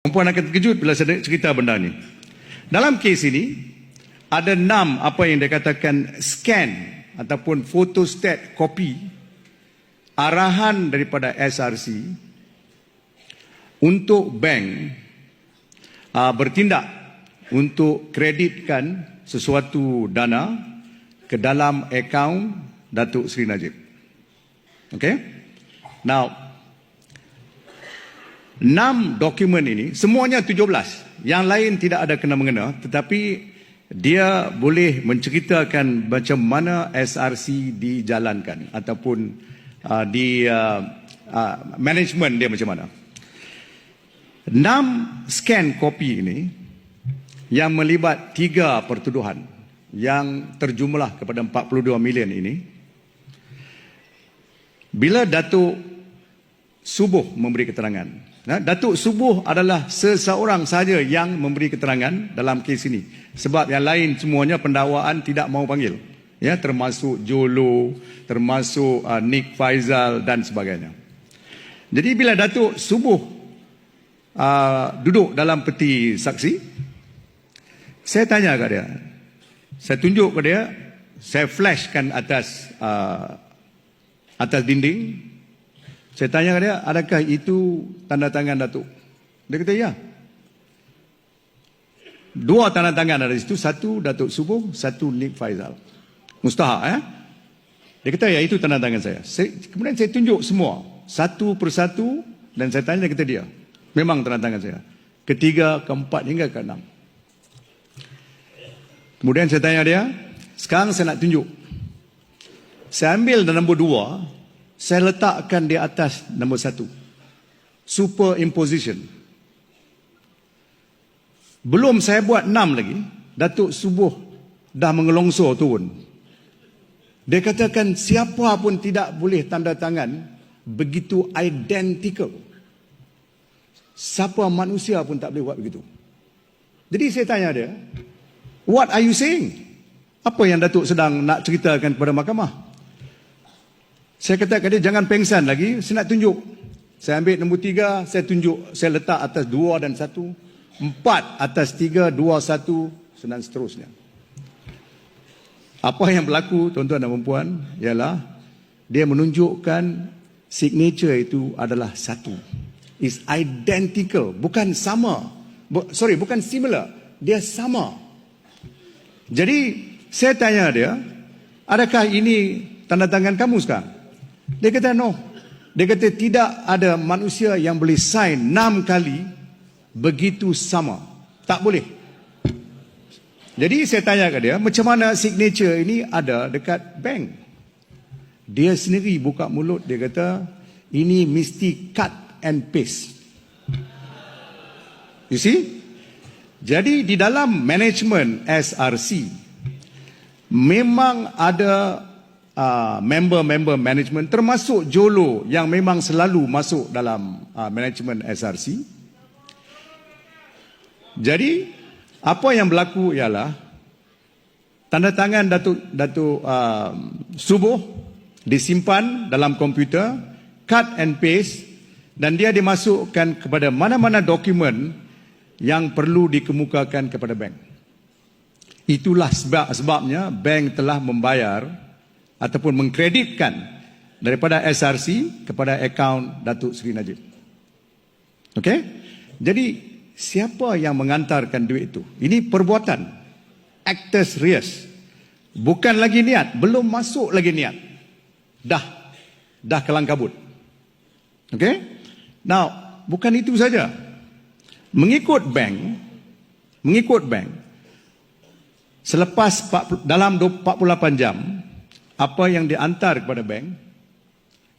Perempuan akan terkejut bila saya cerita benda ni. Dalam kes ini, ada 6 apa yang dikatakan scan ataupun photostat copy arahan daripada SRC untuk bank bertindak untuk kreditkan sesuatu dana ke dalam akaun Datuk Seri Najib. Okay? Now, 6 dokumen ini, semuanya 17. Yang lain tidak ada kena-mengena, tetapi dia boleh menceritakan macam mana SRC dijalankan ataupun di management dia macam mana. 6 scan copy ini yang melibat 3 pertuduhan yang terjumlah kepada 42 million ini, bila Datuk Subuh memberi keterangan. Datuk Subuh adalah seseorang sahaja yang memberi keterangan dalam kes ini. Sebab yang lain semuanya pendakwaan tidak mahu panggil. Ya, termasuk Jolo, termasuk Nick Faizal dan sebagainya. Jadi bila Datuk Subuh duduk dalam peti saksi, saya tanya kat dia. Saya tunjuk ke dia, saya flashkan atas dinding. Saya tanya ke dia, adakah itu tanda tangan Datuk? Dia kata, ya. 2 tanda tangan ada di situ. 1 Datuk Subuh, 1 Nick Faizal. Mustahak, Dia kata, ya, itu tanda tangan saya. Kemudian saya tunjuk semua. Satu persatu, dan saya tanya, dia kata dia. Memang tanda tangan saya. Ketiga, keempat, hingga keenam. Kemudian saya tanya dia, sekarang saya nak tunjuk. Saya ambil nombor 2, saya letakkan di atas nombor 1. Superimposition. Belum saya buat 6 lagi, Datuk Subuh dah mengelongsor turun. Dia katakan siapa pun tidak boleh tanda tangan begitu identical. Siapa manusia pun tak boleh buat begitu. Jadi saya tanya dia, what are you saying? Apa yang Datuk sedang nak ceritakan kepada mahkamah? Saya kata kepada dia, jangan pengsan lagi, saya nak tunjuk. Saya ambil nombor 3, saya tunjuk, saya letak atas 2 dan 1, 4 atas 3, 2, 1, dan seterusnya. Apa yang berlaku, tuan-tuan dan puan, ialah dia menunjukkan signature itu adalah satu. Is identical, bukan sama. Bukan similar, dia sama. Jadi, saya tanya dia, adakah ini tanda tangan kamu sekarang? Dia kata no. Dia kata tidak ada manusia yang boleh sign 6 kali begitu sama. Tak boleh. Jadi saya tanya ke dia, macam mana signature ini ada dekat bank? Dia sendiri buka mulut, dia kata ini mesti cut and paste. You see? Jadi di dalam management SRC memang ada member-member management, termasuk Jolo yang memang selalu masuk dalam management SRC. Jadi apa yang berlaku ialah tanda tangan Datuk Subuh disimpan dalam komputer, cut and paste, dan dia dimasukkan kepada mana-mana dokumen yang perlu dikemukakan kepada bank. Itulah sebabnya bank telah membayar ataupun mengkreditkan daripada SRC kepada akaun Datuk Seri Najib. Okey? Jadi, siapa yang mengantarkan duit itu? Ini perbuatan. Actus reus. Bukan lagi niat. Belum masuk lagi niat. Dah kelang kabut. Okey? Now, bukan itu saja. Mengikut bank, selepas dalam 48 jam, apa yang diantar kepada bank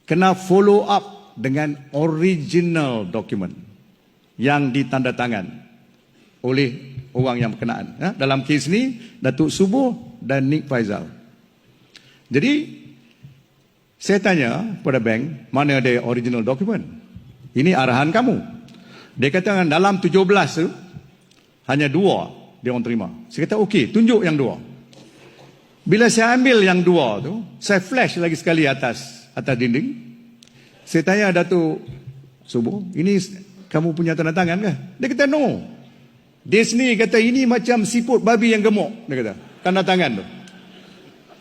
kena follow up dengan original dokumen yang ditandatangan oleh orang yang berkenaan. Dalam kes ni Datuk Subuh dan Nick Faizal. Jadi saya tanya kepada bank, mana ada original dokumen? Ini arahan kamu. Dia kata dalam 17 tu hanya 2 dia orang terima. Saya kata okey, tunjuk yang 2. Bila saya ambil yang 2 tu, saya flash lagi sekali atas dinding. Saya tanya Datuk Subuh, ini kamu punya tanda tangan ke? Dia kata, no. Dia sendiri kata, ini macam siput babi yang gemuk. Dia kata, tanda tangan tu.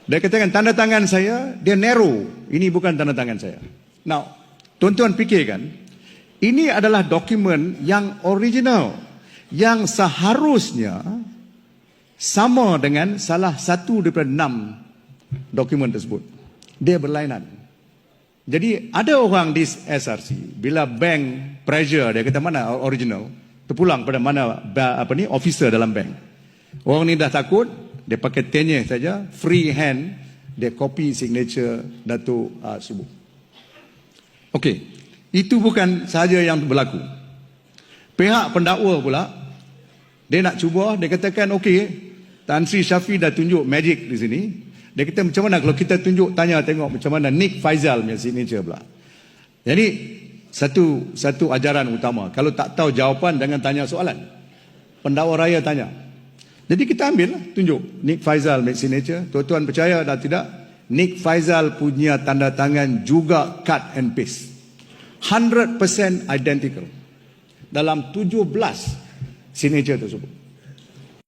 Dia katakan, tanda tangan saya, dia narrow. Ini bukan tanda tangan saya. Now, tuan-tuan fikirkan, ini adalah dokumen yang original, yang seharusnya sama dengan salah satu daripada 6 dokumen tersebut. Dia berlainan. Jadi ada orang di SRC, bila bank pressure, dia kata mana original, terpulang pada mana officer dalam bank. Orang ni dah takut, dia pakai tenye saja, free hand, dia copy signature Datuk Subuh. Okey, itu bukan sahaja yang berlaku. Pihak pendakwa pula, dia nak cuba, dia katakan okey, Tan Sri Shafie dah tunjuk magic di sini. Dia kata macam mana kalau kita tunjuk, tanya tengok macam mana Nick Faisal punya signature pula. Jadi satu ajaran utama, kalau tak tahu jawapan jangan tanya soalan. Pendakwa raya tanya. Jadi kita ambil lah, tunjuk Nick Faisal make signature. Tuan-tuan percaya dah tidak? Nick Faisal punya tanda tangan juga cut and paste. 100% identical dalam 17 signature tersebut.